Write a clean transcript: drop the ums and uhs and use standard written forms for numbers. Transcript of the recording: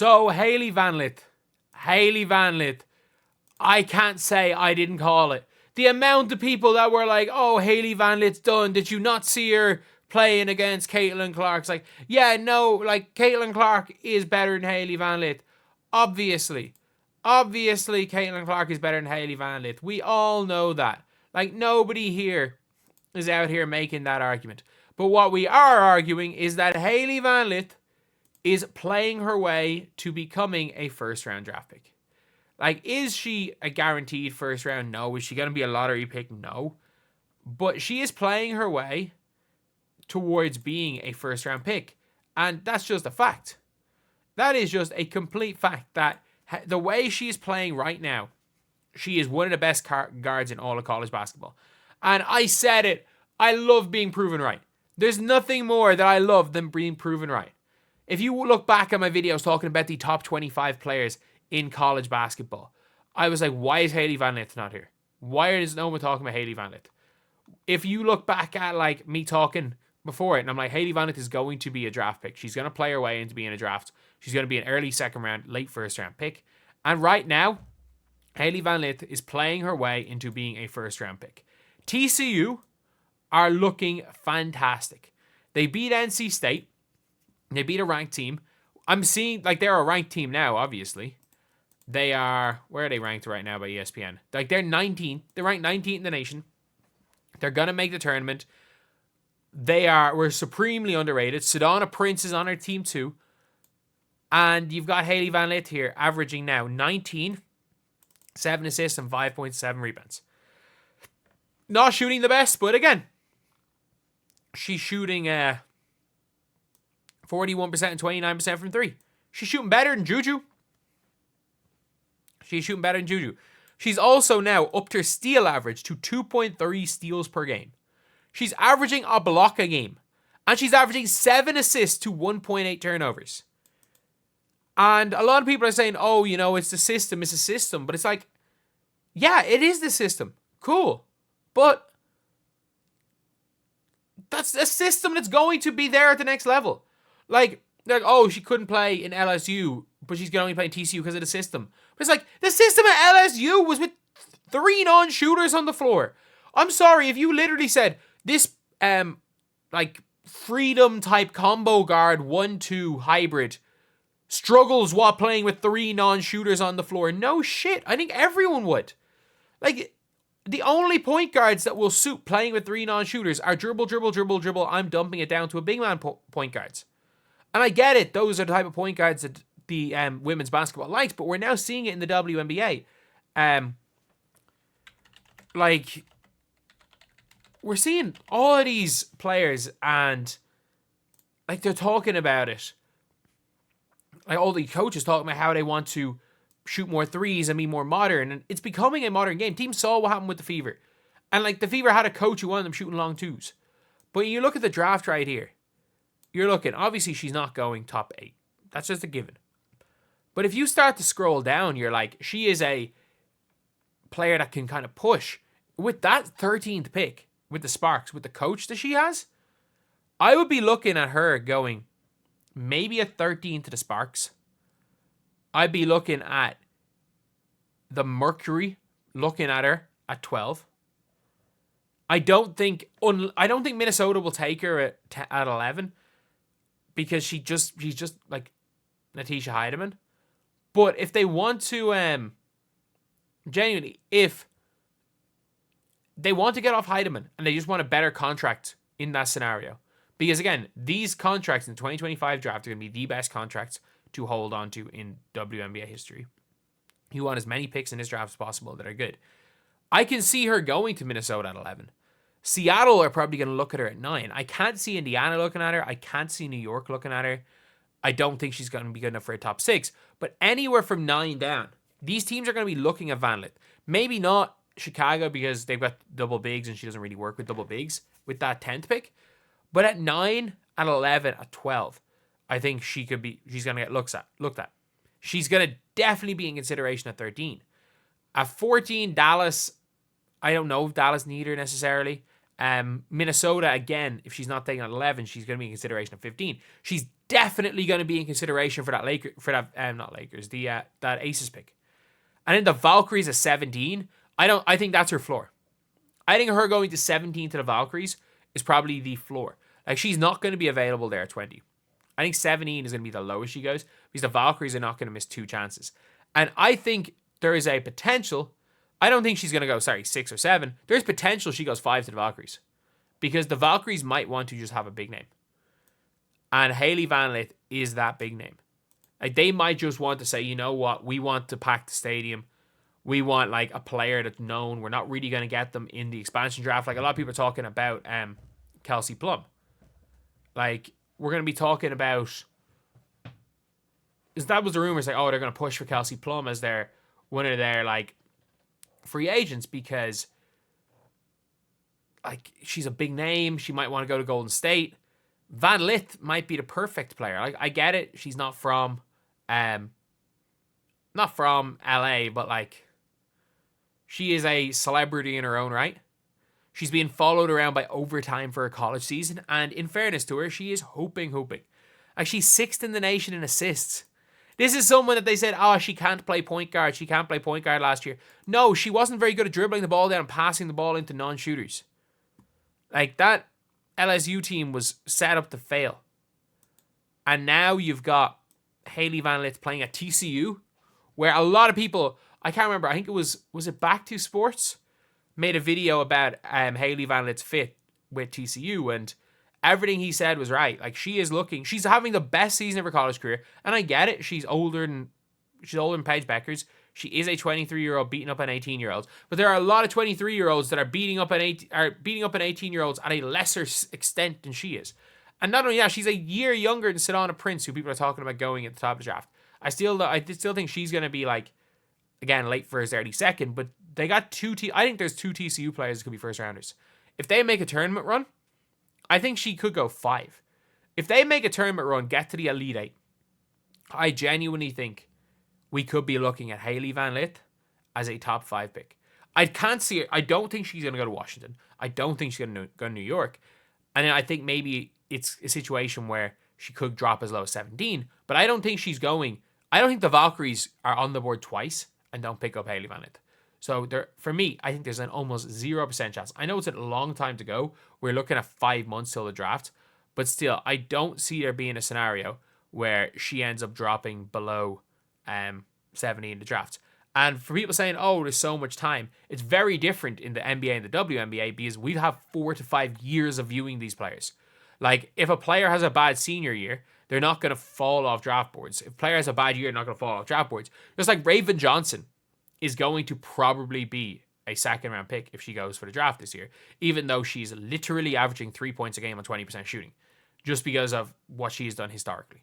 So, Hailey Van Lith. I can't say I didn't call it. The amount of people that were like, oh, Hailey Van Lith's done. Did you not see her playing against Caitlin Clark? It's like, yeah, no, like, Caitlin Clark is better than Hailey Van Lith. Obviously, Caitlin Clark is better than Hailey Van Lith. We all know that. Like, nobody here is out here making that argument. But what we are arguing is that Hailey Van Lith is playing her way to becoming a first-round draft pick. Like, is she a guaranteed first round? No. Is she going to be a lottery pick? No. But she is playing her way towards being a first round pick. And that's just a fact. That is just a complete fact that the way she is playing right now, she is one of the best guards in all of college basketball. And I said it. I love being proven right. There's nothing more that I love than being proven right. If you look back at my videos talking about the top 25 players in college basketball, I was like, why is Hailey Van Lith not here? Why is no one talking about Hailey Van Lith? If you look back at like me talking before it, and I'm like, Hailey Van Lith is going to be a draft pick. She's going to play her way into being a draft. She's going to be an early second round, late first round pick. And right now, Hailey Van Lith is playing her way into being a first round pick. TCU are looking fantastic. They beat NC State. They beat a ranked team. I'm seeing, like, they're a ranked team now, obviously. They are, where are they ranked right now by ESPN? Like, they're 19th. They're ranked 19th in the nation. They're going to make the tournament. We're supremely underrated. Sedona Prince is on our team too. And you've got Hailey Van Lith here, averaging now 19, 7 assists, and 5.7 rebounds. Not shooting the best, but again, she's shooting 41% and 29% from three. She's shooting better than JuJu. She's also now upped her steal average to 2.3 steals per game. She's averaging a block a game. And she's averaging 7 assists to 1.8 turnovers. And a lot of people are saying, oh, you know, it's a system. But it's like, yeah, it is the system. Cool. But that's a system that's going to be there at the next level. Like, oh, she couldn't play in LSU, but she's going to only play in TCU because of the system. But it's like, the system at LSU was with 3 non-shooters on the floor. I'm sorry, if you literally said, this, like, freedom type combo guard 1-2 hybrid struggles while playing with 3 non-shooters on the floor. No shit. I think everyone would. Like, the only point guards that will suit playing with 3 non-shooters are dribble. I'm dumping it down to a big man point guards. And I get it. Those are the type of point guards that the women's basketball likes, but we're now seeing it in the WNBA. Like, we're seeing all of these players and, like, they're talking about it. Like, all the coaches talking about how they want to shoot more threes and be more modern. And it's becoming a modern game. Teams saw what happened with the Fever. And, like, the Fever had a coach who wanted them shooting long twos. But you look at the draft right here. You're looking, obviously she's not going top 8. That's just a given. But if you start to scroll down, you're like, she is a player that can kind of push. With that 13th pick, with the Sparks, with the coach that she has, I would be looking at her going maybe a 13 to the Sparks. I'd be looking at the Mercury, looking at her at 12. I don't think Minnesota will take her at 11 because she's just like Natisha Heidemann. But if they want to, genuinely, if they want to get off Heidemann and they just want a better contract in that scenario, because again, these contracts in the 2025 draft are going to be the best contracts to hold on to in WNBA history. You want as many picks in this draft as possible that are good. I can see her going to Minnesota at 11. Seattle are probably going to look at her at 9. I can't see Indiana looking at her. I can't see New York looking at her. I don't think she's going to be good enough for a top 6. But anywhere from 9 down, these teams are going to be looking at Van Lith. Maybe not Chicago because they've got double bigs and she doesn't really work with double bigs with that 10th pick. But at 9, at 11, at 12, I think she's going to get looked at. She's going to definitely be in consideration at 13. At 14, Dallas, I don't know if Dallas need her necessarily. Minnesota, again, if she's not taken at 11, she's going to be in consideration at 15. She's definitely going to be in consideration for that not Lakers, that Aces pick. And then the Valkyries at 17, I think that's her floor. I think her going to 17 to the Valkyries is probably the floor. Like, she's not going to be available there at 20. I think 17 is going to be the lowest she goes because the Valkyries are not going to miss 2 chances. And I think there is a potential. I don't think she's going to go, 6 or 7. There's potential she goes 5 to the Valkyries because the Valkyries might want to just have a big name. And Hailey Van Lith is that big name. Like, they might just want to say, you know what, we want to pack the stadium. We want like a player that's known. We're not really going to get them in the expansion draft. Like, a lot of people are talking about Kelsey Plum. Like, we're going to be talking about, because that was the rumors, like, oh, they're going to push for Kelsey Plum as their one of their like free agents because like she's a big name. She might want to go to Golden State. Van Lith might be the perfect player. Like, I get it. She's not from LA, but like she is a celebrity in her own right. She's being followed around by overtime for her college season, and in fairness to her, she is hooping. Like, she's 6th in the nation in assists. This is someone that they said, oh, she can't play point guard. She can't play point guard last year. No, she wasn't very good at dribbling the ball down and passing the ball into non-shooters. Like, that LSU team was set up to fail. And now you've got Hailey Van Lith playing at TCU, where a lot of people, I can't remember, I think it was it Back to Sports? Made a video about Hailey Van Lith's fit with TCU, and everything he said was right. Like, she's having the best season of her college career, and I get it. She's older than Paige Bueckers. She is a 23-year-old beating up an 18-year-old, but there are a lot of 23-year-olds that are beating up an 18-year-olds at a lesser extent than she is. And not only that, she's a year younger than Sedona Prince, who people are talking about going at the top of the draft. I still think she's going to be like, again, late first, early second, but they got I think there's 2 TCU players that could be first rounders. If they make a tournament run, I think she could go 5. If they make a tournament run, get to the Elite 8, I genuinely think we could be looking at Hailey Van Lith as a top 5 pick. I can't see it. I don't think she's going to go to Washington. I don't think she's going to go to New York. And then I think maybe it's a situation where she could drop as low as 17, but I don't think she's going. I don't think the Valkyries are on the board twice and don't pick up Hailey Van Lith. So for me, I think there's an almost 0% chance. I know it's a long time to go. We're looking at 5 months till the draft, but still, I don't see there being a scenario where she ends up dropping below 70 in the draft. And for people saying, oh, there's so much time, it's very different in the NBA and the WNBA because we have 4 to 5 years of viewing these players. Like, if a player has a bad senior year, they're not going to fall off draft boards. If a player has a bad year, they're not going to fall off draft boards. Just like Raven Johnson is going to probably be a second-round pick if she goes for the draft this year, even though she's literally averaging 3 points a game on 20% shooting, just because of what she's done historically.